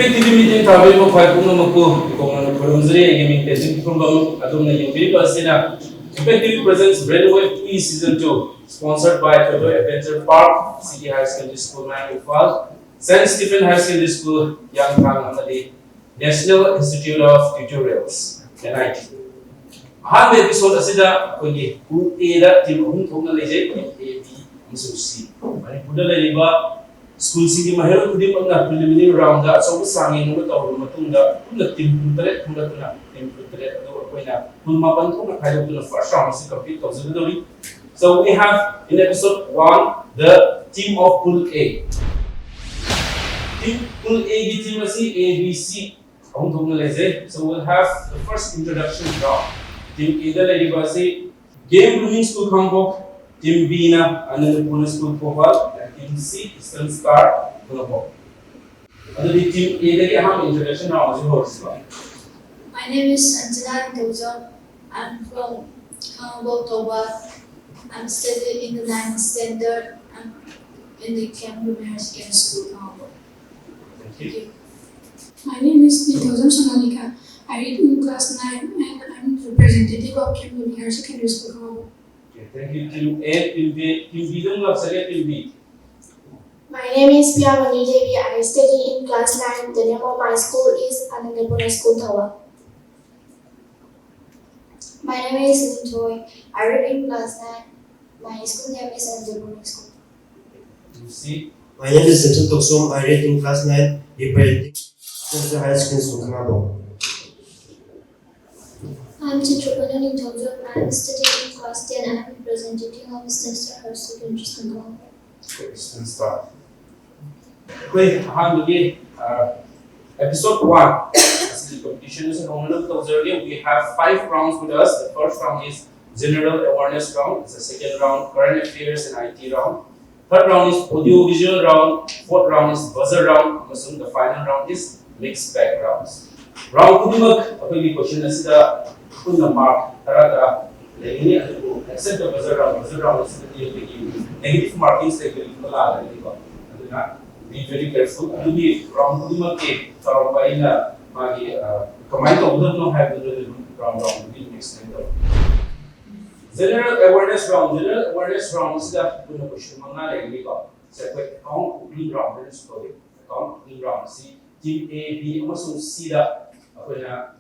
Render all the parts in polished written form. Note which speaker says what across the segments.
Speaker 1: Effectively meeting travel mo five kung magpo kung ano Manipuri gaming testing from adong na yung video sina effectively presents Brainwave E Season 2 sponsored by Toto Adventure Park, City High Secondary School, Manipur, St. Stephen High Secondary School, Yang Kang Amali, National Institute of Tutorials, NIT. Ahan episode asida kogi Pool A da team ahum thongna leje A B amsung C. Manipur da leba school sigi mahero kudi pagna preliminary round da so sangin mo taw matunda kunna team tare kunna team tare do koina kun mapan ko na khayo tuna first round si complete to zero. So we have in episode 1 the team of Pool A. Team Pool A gi team asi A B C ahum thongna leje. So we'll have the first introduction round. Team A da leba si game running school kambo, team B na Manipur school profile, and team C Eastern Star Manipur. Other team A da ham introduction now as well.
Speaker 2: My name is Anjana Doja. I'm from Kambo Toba. I'm studying in the 9th standard. I'm in the Cambridge Secondary School, Kambo.
Speaker 1: Thank you.
Speaker 3: My name is Nidhosam Sonalika. I read in class 9 and I'm representative of Cambridge Secondary School, Kambo.
Speaker 1: Okay, thank you. Team A, team B, don't love team B.
Speaker 4: My name is Piyamani Devi. I study in class 9. The name of my school is Manipuri School Tower. My name is Lintoy. I read in class 9. My school name is Manipuri School.
Speaker 1: You see?
Speaker 5: My name is Sintu Toksum. I read in class 9. Representing Central High School, Kamabo.
Speaker 4: I'm Chitrapana Nidhosam. I'm studying in class 10 and I'm representative of Central Secondary School.
Speaker 1: Eastern Star. Okay, episode 1. As the competition is earlier, we have 5 rounds with us. The first round is general awareness round. It's the second round, current affairs and IT round. Third round is audio visual round. Fourth round is buzzer round. And the final round is mixed bag rounds. Round kudimak apagi question asida kunna mark tara except the buzzer round is the negative markings they will allow. Be very careful. To be round kudimak ke tara by na magi command to no have the round to be mixed and general awareness round is the kunna question manga like separate account opening round is called account opening round. See team A, B, and C da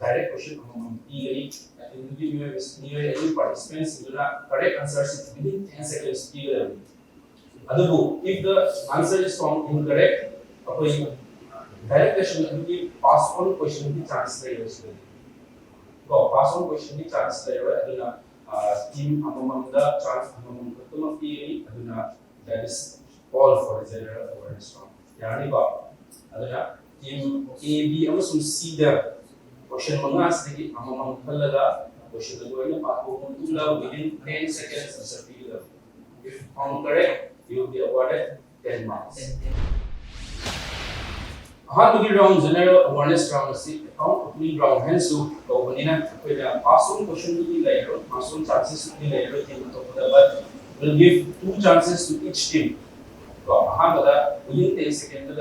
Speaker 1: direct question eagerly and give you any participants correct answers within 10 seconds eagerly. If the answer is found incorrect, direct question will be pass on question the chance pass on question the chance team among the chance among the that is all for the general awareness round. Team A, B, and C da question mangas digi amamang kalaga question the going within 10 seconds answer field. If found correct, you will be awarded 10 marks. How to get round general awareness round see account opening round hence to openina pass on question will be later, pass on chances will be later team but will give 2 chances to each team. Within 10 seconds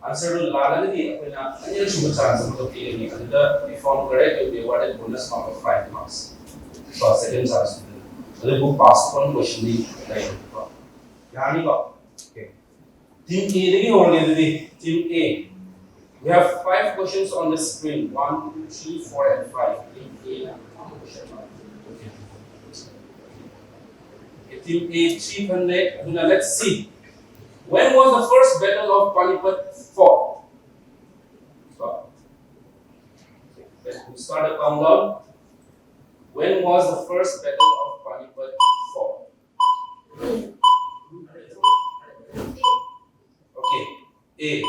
Speaker 1: answer will lalani chance if found correct will be awarded bonus mark of 5 marks for second chance. Pass on question okay. Team A. We have 5 questions on the screen. 1, 2, 3, 4, and 5. Team A. Team A, 300. Now let's see. When was the first battle of Panipat fought? Let's start the countdown. When was the first battle of Panipat fought? Okay, A.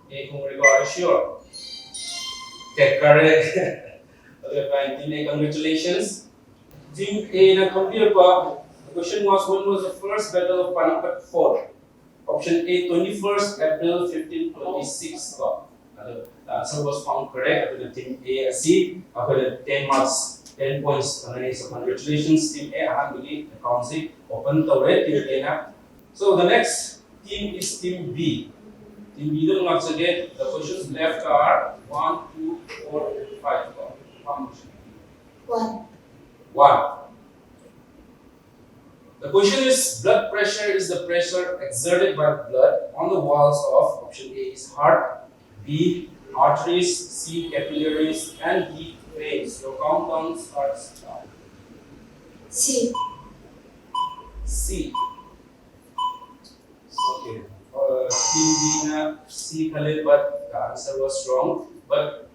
Speaker 1: Are you sure? Okay, correct. Okay, fine. Team A, congratulations. Team A na computer pa. The question was when was the first battle of Panipat fought? Option A, 21st April 1526. The answer was found correct. After the team A, C. After the 10 marks, 10 points. So congratulations, team A. Alhamdulillah, accounting open to red team A na. So the next team is team B. Team B once again, the questions left are 1, 2, 4, and 5.
Speaker 2: One.
Speaker 1: 1. The question is blood pressure is the pressure exerted by blood on the walls of option A is heart, B arteries, C capillaries, and D veins. Your countdowns are now.
Speaker 2: C.
Speaker 1: C. Okay. Team B na C khalid, but the answer was wrong. But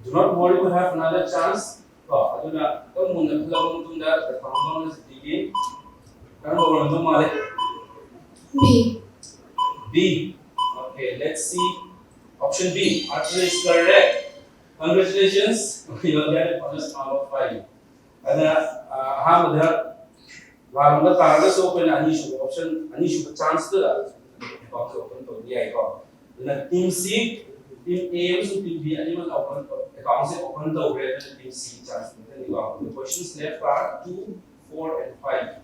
Speaker 1: do not worry, we have another chance. The countdown is begin.
Speaker 2: B.
Speaker 1: B. Okay, let's see. Option B. Artery is correct. Congratulations. You will get a bonus mark of 5. And the target open option chance to that. Open to the team C, team A, team B, anyone open accounts open the team C chance. The questions left are 2, 4, and 5.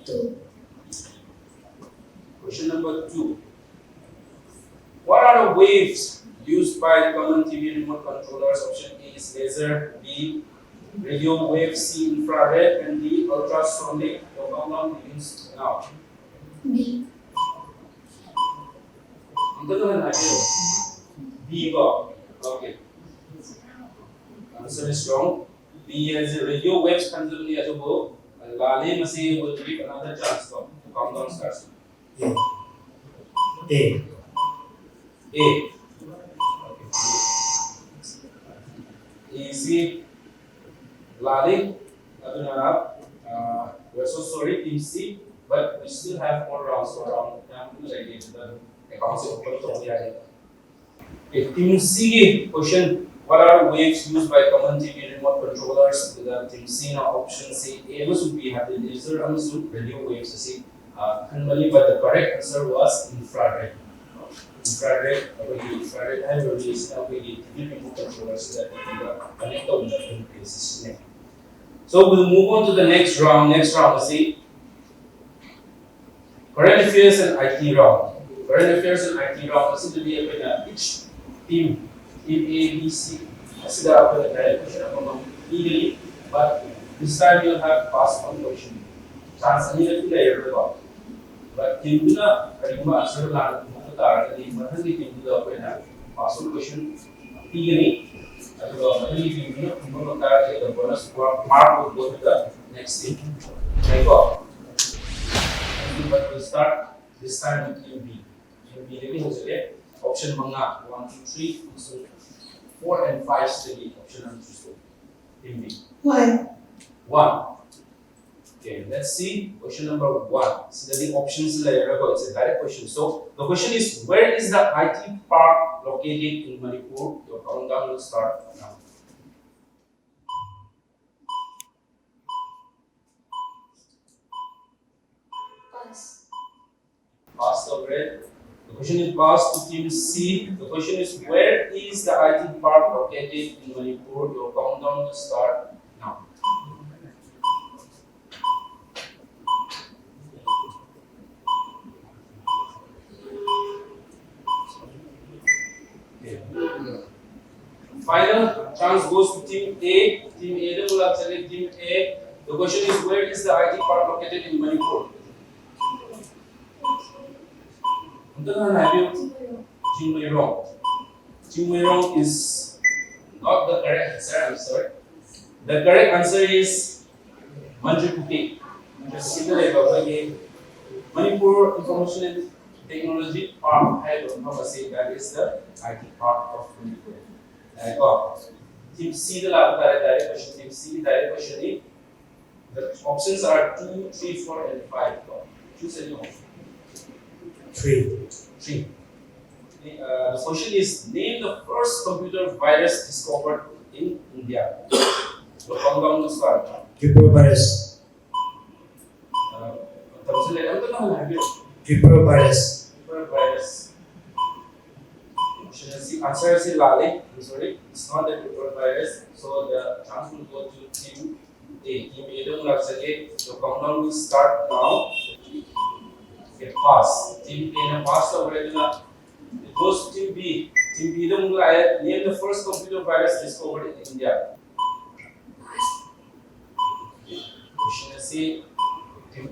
Speaker 2: 2.
Speaker 1: Question number 2. What are the waves used by the common TV remote controllers? Option A is laser, B radio wave, C infrared, and D ultrasonic. Your countdown begins now.
Speaker 2: B.
Speaker 1: B go. Okay. Answer is wrong. B as a radio waves constantly as a go. Lale Masi will give another chance. So countdown starts.
Speaker 5: A.
Speaker 1: A. Easy. Lali, we're so sorry, Team C, but we still have more rounds. So round the accounts open to the Team C question. What are waves used by common TV remote controllers? The Team C now option C. A would be have the laser and radio waves. See, but the correct answer was infrared. Infrared have released TV remote controllers that connect to different places. So we'll move on to the next round. Next round, see current affairs and IT round. Current affairs and IT round. This is the day each team A, B, C. This is the question legally, but this time you'll have past one question. Chance any layer but team na karimba answer lang mathangi team pass one question legally. The bonus mark will go to the next team. But we'll start this time with team B. Team B option 1, 2, 3, 4, and 5 study option and team B.
Speaker 2: 1.
Speaker 1: 1. Okay, let's see question number 1. See the options layer. It's a direct question. So the question is, where is the IT park located in Manipur? Your countdown will start now.
Speaker 2: Pass.
Speaker 1: Pass the red. The question is passed to team C. The question is, where is the IT park located in Manipur? Your countdown will start now. Final chance goes to team A. Team A will actually team A. The question is, where is the IT park located in Manipur? Chingmairong. Chingmairong is not the correct answer. I'm sorry. The correct answer is Manipuri. Manipur Information and Technology Park. I don't know what to say. That is the IT park of Manipur. Team C the direct question. Team C direct question. The options are 2, 3, 4, and 5. Choose any option.
Speaker 5: 3.
Speaker 1: 3. The question is, name the first computer virus discovered in India. So countdown will start.
Speaker 5: Triple virus. Triple virus.
Speaker 1: Triple virus. Answer is Lale. I'm sorry, it's not the triple virus. So the chance will go to team A. Team A will actually, the countdown will start now. Okay, pass. Team A na pass already na. It goes to Team B. Team B dong name the first computer virus discovered in India. Question C. Team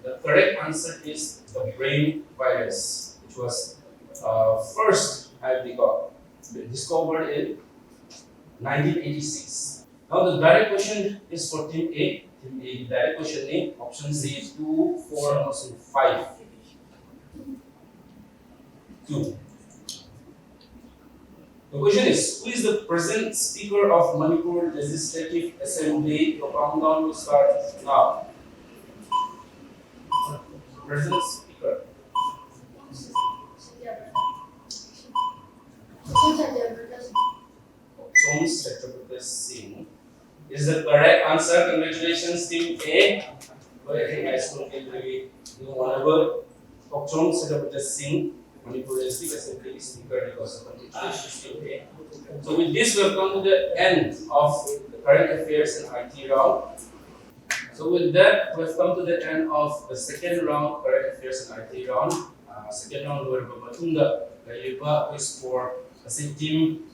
Speaker 1: the correct answer is the brain virus, which was first discovered in 1986. Now the direct question is for Team A. Team A, the direct question A, option C is 2, 4, and also 5. 2. The question is, who is the present speaker of Manipur Legislative Assembly? The countdown will start now. Present speaker. Som Satyapurta Singh is the correct answer. Congratulations, Team A. I think I spoke in the honorable Som Satyapurta Singh, Manipur Legislative Assembly speaker because of congratulations, Team A. So with this, we have come to the end of the current affairs and IT round. So with that, we have come to the end of the second round, current affairs and IT round. Second round, we have is for Team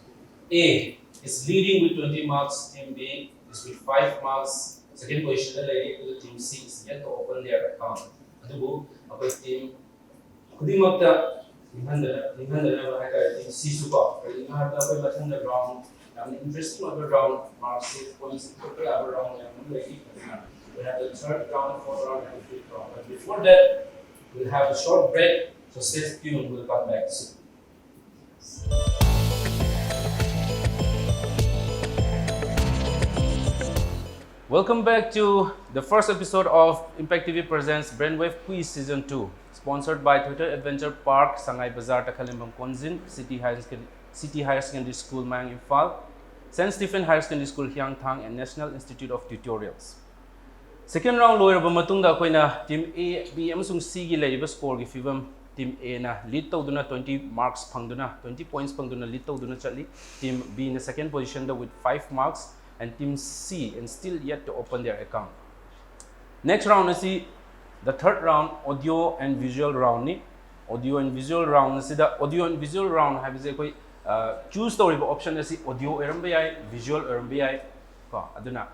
Speaker 1: A is leading with 20 marks, Team B is with 5 marks. Second position, the Team C is yet to open their account. Adubu, our team, Kudimata, Team C Suba, round, interesting round, marks 6 points, round, we have the third round, fourth round, and fifth round. But before that, we'll have a short break, so stay tuned, we'll come back soon. Welcome back to the first episode of Impact TV Presents Brainwave Quiz Season 2, sponsored by Twitter Adventure Park, Sangai Bazar, Takalimbang Konzin, City Higher Secondary School, Mang Imphal, St. Stephen Higher Secondary School, Hyang Thang, and National Institute of Tutorials. Second round loiraba matungda akoina Team A, B amasung C gi leiba score gi fivam Team A na lead tawduna 20 marks phangduna 20 points phangduna lead tawduna chali. Team B in the second position with 5 marks, and Team C and still yet to open their account. Next round is the third round, audio and visual round ni. Audio and visual round is the audio and visual round have is koi choose the option is audio erambiyai, visual erambiyai ko aduna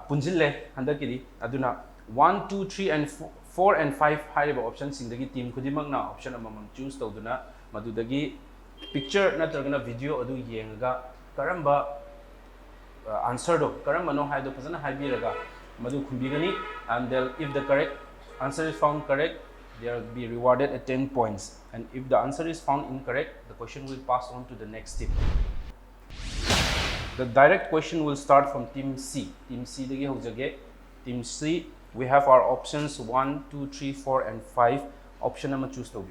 Speaker 1: punjille handakiri aduna 1 2 3 and 4 and 5 high options singdagi team khudimang na option amamam choose tawduna madudagi picture natragana video adu yengaga karamba answer do karamba no haido fazana haibiraga madu khumbigani, and if the correct answer is found correct, they will be rewarded at 10 points, and if the answer is found incorrect, the question will pass on to the next team. The direct question will start from Team C. Team C dagi hojage. Team C, we have our options 1 2 3 4 and 5. Option number choose to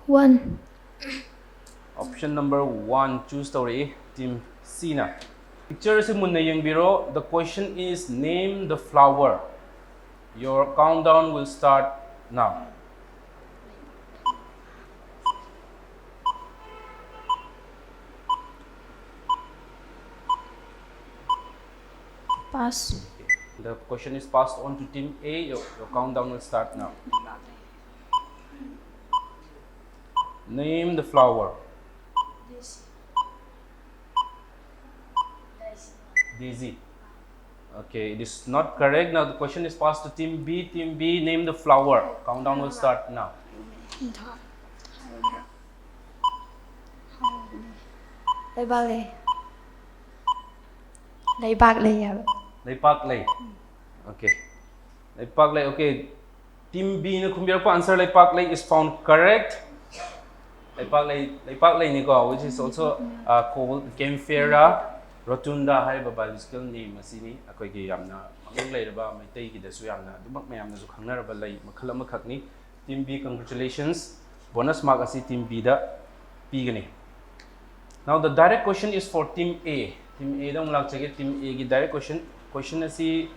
Speaker 4: 1.
Speaker 1: Option number 1 choose to Team C na. Picture is munna yung biro. The question is name the flower. Your countdown will start now.
Speaker 4: Pass.
Speaker 1: The question is passed on to Team A. Your countdown will start now. Name the flower. Daisy. Okay, it is not correct. Now the question is passed to Team B. Team B, name the flower. Countdown will start now. Leipaklay. Okay. Leipaklay. Okay. Team B na kumbira po answer Leipaklay is found correct. Leipaklay ni ko, which is also called Kempfera Rotunda haiba biological name asini akoi gi yamna among leiraba maitai gi dasu yamna dumak mayamna su khangnaraba lei makhal ama khakni. Team B, congratulations, bonus mark asi Team B da pigani. Now the direct question is for Team A. Team A dong lak chege Team A gi direct question asi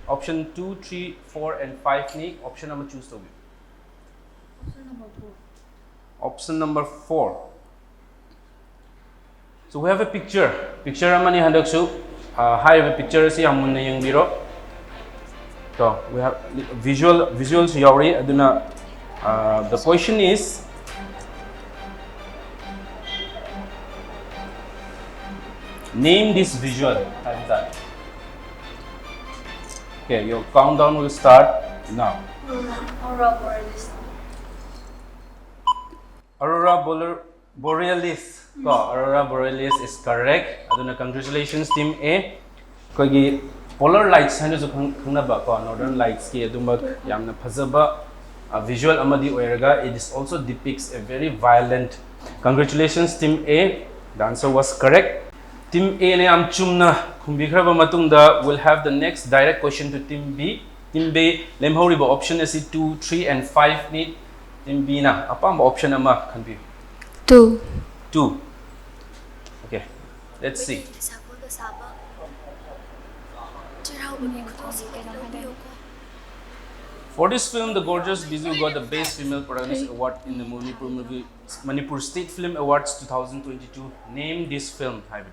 Speaker 1: option 2 3 4 and 5 ni option number choose to be option number 4. So we have a picture amani handaksu have a picture si amun na yung biro. So we have visuals yauri aduna. The question is name this visual. Like that. Okay, your countdown will start now. Borealis. Aurora Borealis is correct. Aduna congratulations team A. Kogi polar lights hainu su khangnaba ko northern lights ki adumba yamna phajaba visual amadi oiraga. It is also depicts a very violent. Congratulations team A. The answer was correct. Team A ne am chumna khumbikraba matungda will have the next direct question to team B. Team B lemhoriba option is 2, 3 and 5 need team B na apam option ama khanbi
Speaker 3: 2.
Speaker 1: 2. Okay, let's see. For this film, the gorgeous Bizu got the Best Female Protagonist Award in the Manipur State Film Awards 2022. Name this film, Hybrid.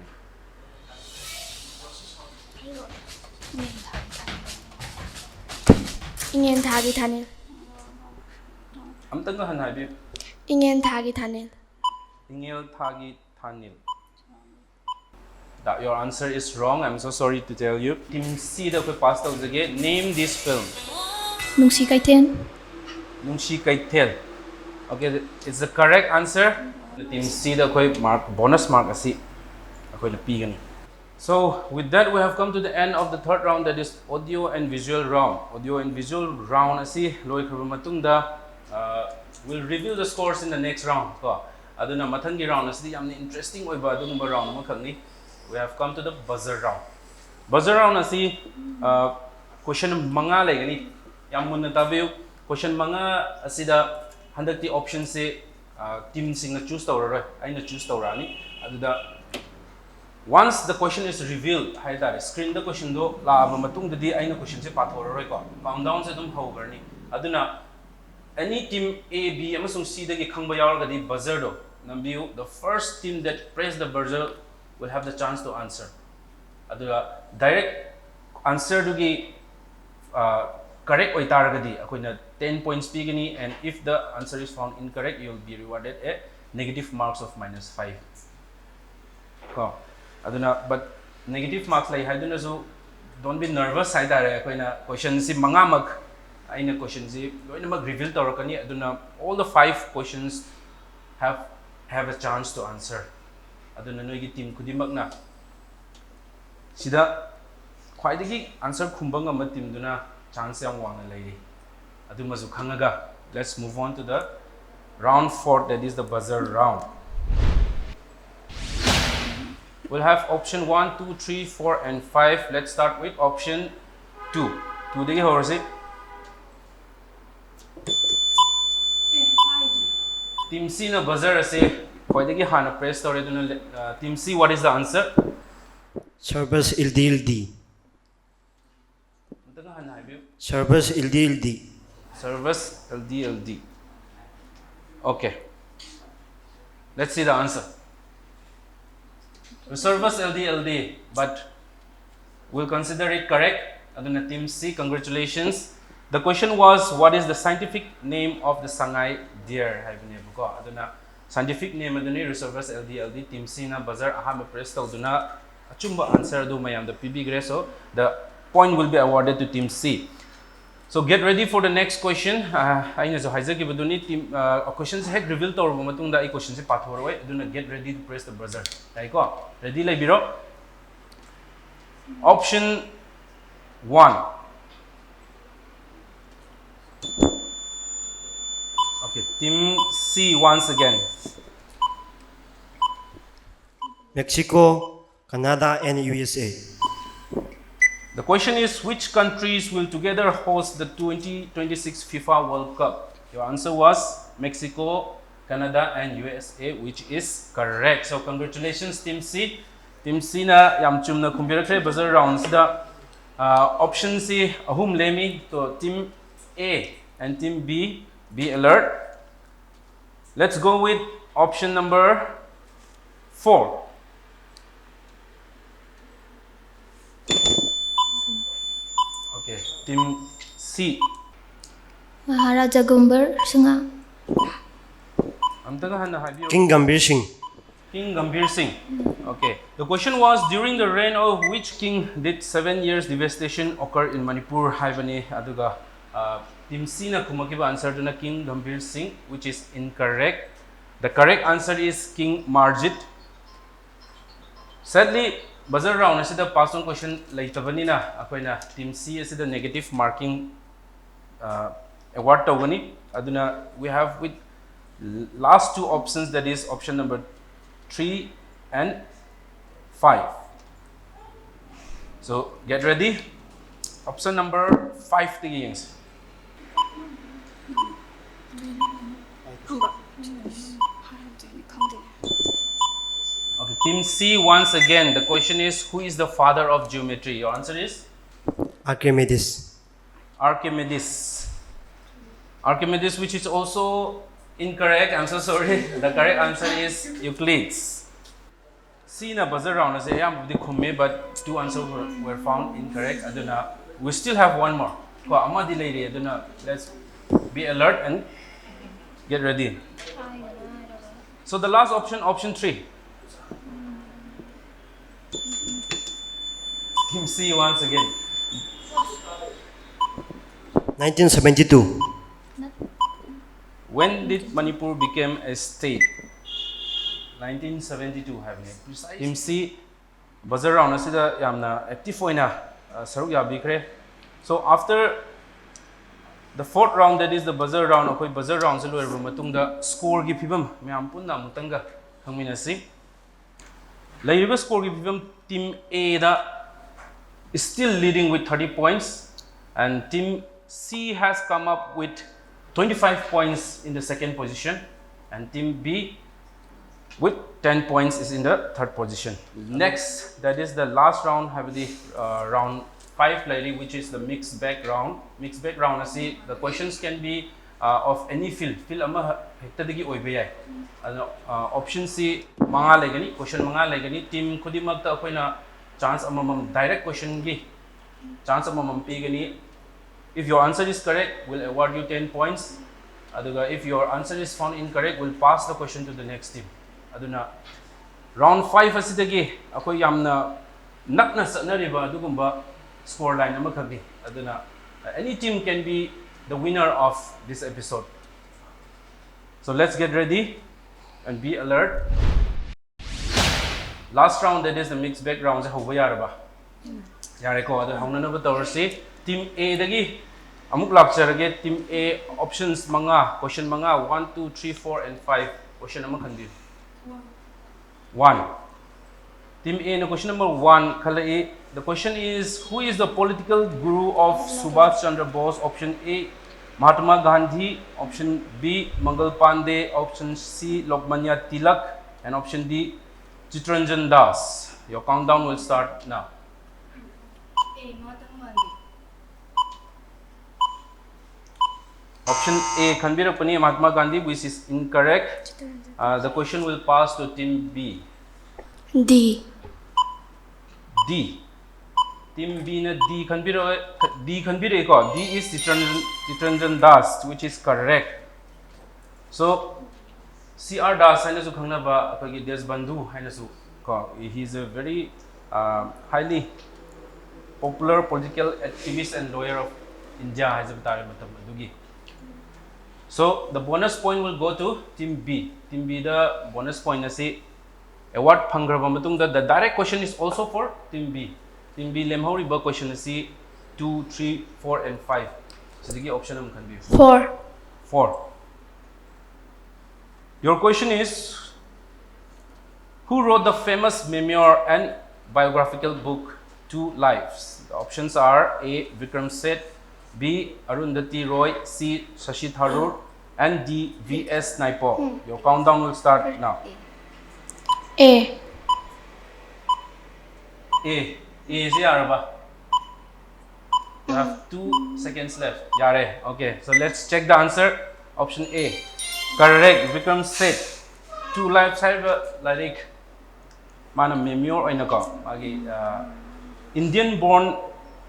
Speaker 4: Ingen Thagi Thanil.
Speaker 1: Amtanga han Hybrid.
Speaker 4: Ingen Thagi Thanil.
Speaker 1: Ingel Thagi Thanil. That your answer is wrong. I'm so sorry to tell you. Team C the passed out again. Name this film.
Speaker 4: Nungsi Kaiten.
Speaker 1: Nungshi Kaitel. Okay, it's the correct answer. The team C the mark bonus mark asi. So with that we have come to the end of the third round, that is audio and visual round. Audio and visual round asi loi khraba matungda we'll reveal the scores in the next round. Aduna mathangi round asidi yamna interesting oiba adungba round ma khangni. We have come to the buzzer round. Buzzer round asi question manga laigani yam munna tabiu. Question manga asida handakti option se team singna choose tawraroi aina choose tawrani aduda once the question is revealed haidare screen the question do laaba matung dadi aina question se pathoraroi ko countdown se dum haugarni aduna any team A, B, amasung C dagi khangba yawargadi buzzer do nambiu. The first team that press the buzzer will have the chance to answer. Aduga direct answer dugi correct oitaragadi akoina 10 points pigani, and if the answer is found incorrect you will be rewarded a negative marks of -5. Aduna but negative marks lai haiduna so don't be nervous haidare akoina question si mangamak aina question si loinamak reveal tawrakani aduna all the 5 questions have a chance to answer. Aduna noigi team kudimak na sida khwaidagi answer khumbanga ma team duna chance yang wang lairi aduma zu khangaga. Let's move on to the round 4, that is the buzzer round. We'll have option 1, 2, 3, 4 and 5. Let's start with option 2. 2 dagi horse team C na buzzer ase khwaidagi hana press tore duna team C, what is the answer?
Speaker 5: Service LDLD. Service LDLD.
Speaker 1: Service LDLD. Okay. Let's see the answer. Service LDLD, but we'll consider it correct. Aduna team C, congratulations. The question was, what is the scientific name of the Sangai deer? Aduna scientific name aduni Service LDLD. Team C na buzzer aham press tawduna achumba answer do mayam the PB grade, so the point will be awarded to team C. So get ready for the next question. Aina jo haizaki baduni team questions head reveal tawrba matungda I question se pathoroi aduna get ready to press the buzzer. Right ko? Ready laibiro? Option 1. Okay, team C once again.
Speaker 5: Mexico, Canada, and USA.
Speaker 1: The question is, which countries will together host the 2026 FIFA World Cup? Your answer was Mexico, Canada, and USA, which is correct. So congratulations, Team C. Team C na yam chum na kumbirakre buzzer rounds the option C ahum lemi to Team A and Team B. Be alert. Let's go with option number 4. Okay, Team C.
Speaker 2: Maharaja Gumbar Singha.
Speaker 5: King Gambhir Singh.
Speaker 1: King Gambhir Singh. Okay. The question was, during the reign of which king did 7 years devastation occur in Manipur? Haibani aduga Team C na kumakiba answer to na King Gambhir Singh, which is incorrect. The correct answer is King Marjit. Sadly, buzzer round is the pass on question laitabani na akoina Team C is the negative marking award tawani. Aduna we have with last two options, that is option number 3 and 5. So get ready. Option number 5 tigings. Okay, Team C once again. The question is, who is the father of geometry? Your answer is
Speaker 5: Archimedes.
Speaker 1: Archimedes. Archimedes, which is also incorrect. I'm so sorry. The correct answer is Euclides. C na buzzer round as I am with the but 2 answers were found incorrect. Aduna, we still have one more. Let's be alert and get ready. So the last option, option 3. Team C once again.
Speaker 5: 1972.
Speaker 1: When did Manipur become a state? 1972 have precise. Team C buzzer round asida yamna active oina saruk yabikre. So after the 4th round, that is the buzzer round, akoi buzzer round se loiru matungda score gi phibam myam punna mutanga khangminasi. Laiba score gi phibam team A da is still leading with 30 points, and team C has come up with 25 points in the 2nd position, and team B with 10 points is in the 3rd position. Next, that is the last round, have the round 5 lady, which is the mixed bag round. Mixed bag round, see the questions can be of any field. Field ama hektadagi oibayai. Option C manga legani, question manga legani. Team khudi magta akoina chance amamam direct question gi chance amamam pigani. If your answer is correct, we'll award you 10 points. Aduga, if your answer is found incorrect, we'll pass the question to the next team. Aduna round 5 asidagi akoi yamna nakna satnariba adugumba score line amakagi. Aduna any team can be the winner of this episode. So let's get ready and be alert. Last round, that is the mixed bag round. Yareko adu haunanaba tawrsi. Team A dagi amuk lakcharage. Team A options manga, question manga 1, 2, 3, 4 and 5. Question number khandi 1. Team A na question number 1 khalai. The question is, who is the political guru of Subhash Chandra Bose? Option A Mahatma Gandhi, option B Mangal Pandey, option C Lokmanya Tilak, and option D Chitranjan Das. Your countdown will start now. Option A Khanbirapani Mahatma Gandhi, which is incorrect. The question will pass to team B.
Speaker 2: D.
Speaker 1: D. Team B na D Khanbire ko. D is Chitranjan Das, which is correct. So CR Das haina su khangna ba apagi Desbandhu haina su ko. He is a very highly popular political activist and lawyer of India has a. So the bonus point will go to team B. Team B the bonus point na si award phangraba matung the direct question is also for team B. Team B lemhori ba question na si 2, 3, 4 and 5. So the option am can be
Speaker 2: 4.
Speaker 1: 4. Your question is, who wrote the famous memoir and biographical book Two Lives? The options are A. Vikram Seth, B. Arundhati Roy, C. Shashi Tharoor, and D. V.S. Naipaul. Your countdown will start now.
Speaker 2: A.
Speaker 1: A. A is Yaraba. You have 2 seconds left. Yare. Okay, so let's check the answer. Option A. Correct. Vikram Seth. Two Lives have like mana memoir oina ko. Indian born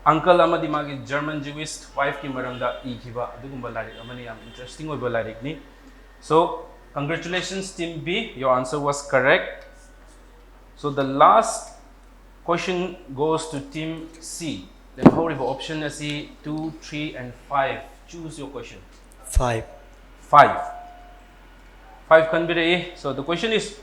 Speaker 1: uncle amadi magi German Jewish wife ki maramda ikiba adugumba larik amani yam interesting oiba larik ni. So congratulations team B, your answer was correct. So the last question goes to team C. Then how if option is 2, 3 and 5. Choose your question.
Speaker 5: 5.
Speaker 1: 5. 5 can be the. So the question is,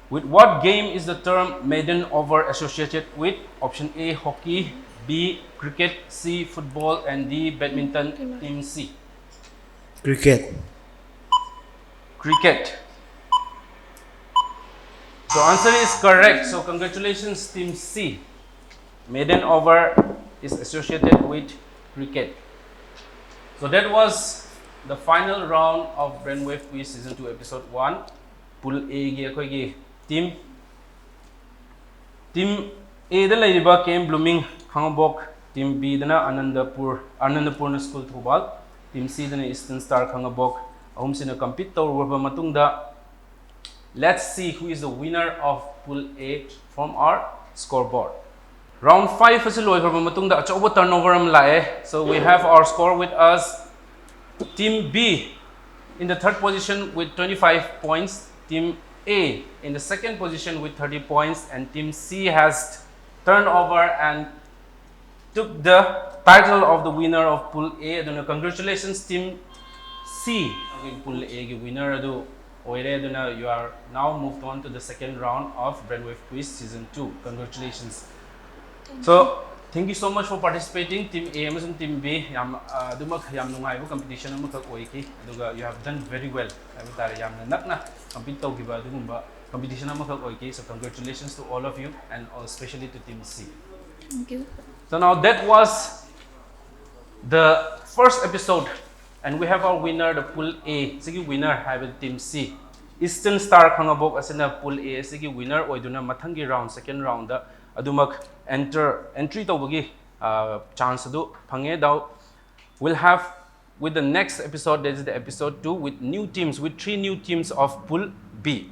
Speaker 1: with what game is the term maiden over associated with? Option A, hockey, B, cricket, C, football, and D, badminton. Team C.
Speaker 5: Cricket.
Speaker 1: Cricket. The answer is correct. So congratulations team C. Maiden over is associated with cricket. So that was the final round of Brainwave Quiz Season 2 Episode 1. Pool A gi team A da laiba came blooming Khangabok, team B dana Anandapur School Thubal, team C dana Eastern Star Khangabok. Ahum sina compete tawrba matungda. Let's see who is the winner of Pool A from our scoreboard. Round 5 is loy khorba matungda achoba turnover am lae. So we have our score with us. Team B in the third position with 25 points. Team A in the second position with 30 points, and Team C has turned over and took the title of the winner of Pool A. Congratulations Team C. Okay, Pool A winner. You are now moved on to the second round of Brainwave Quiz Season 2. Congratulations. Thank you so much for participating. Team A and Team B. Competition. You have done very well. Competition. So congratulations to all of you, and especially to Team C.
Speaker 6: Thank you.
Speaker 1: So now that was the first episode, and we have our winner, the Pool A. Sige winner have Team C. Eastern Star Khangabok asina Pool A sige winner oiduna mathangi round second round da adumak entry tawbagi chance adu phange daw. We'll have with the next episode, that is the episode 2, with new teams, with 3 new teams of Pool B.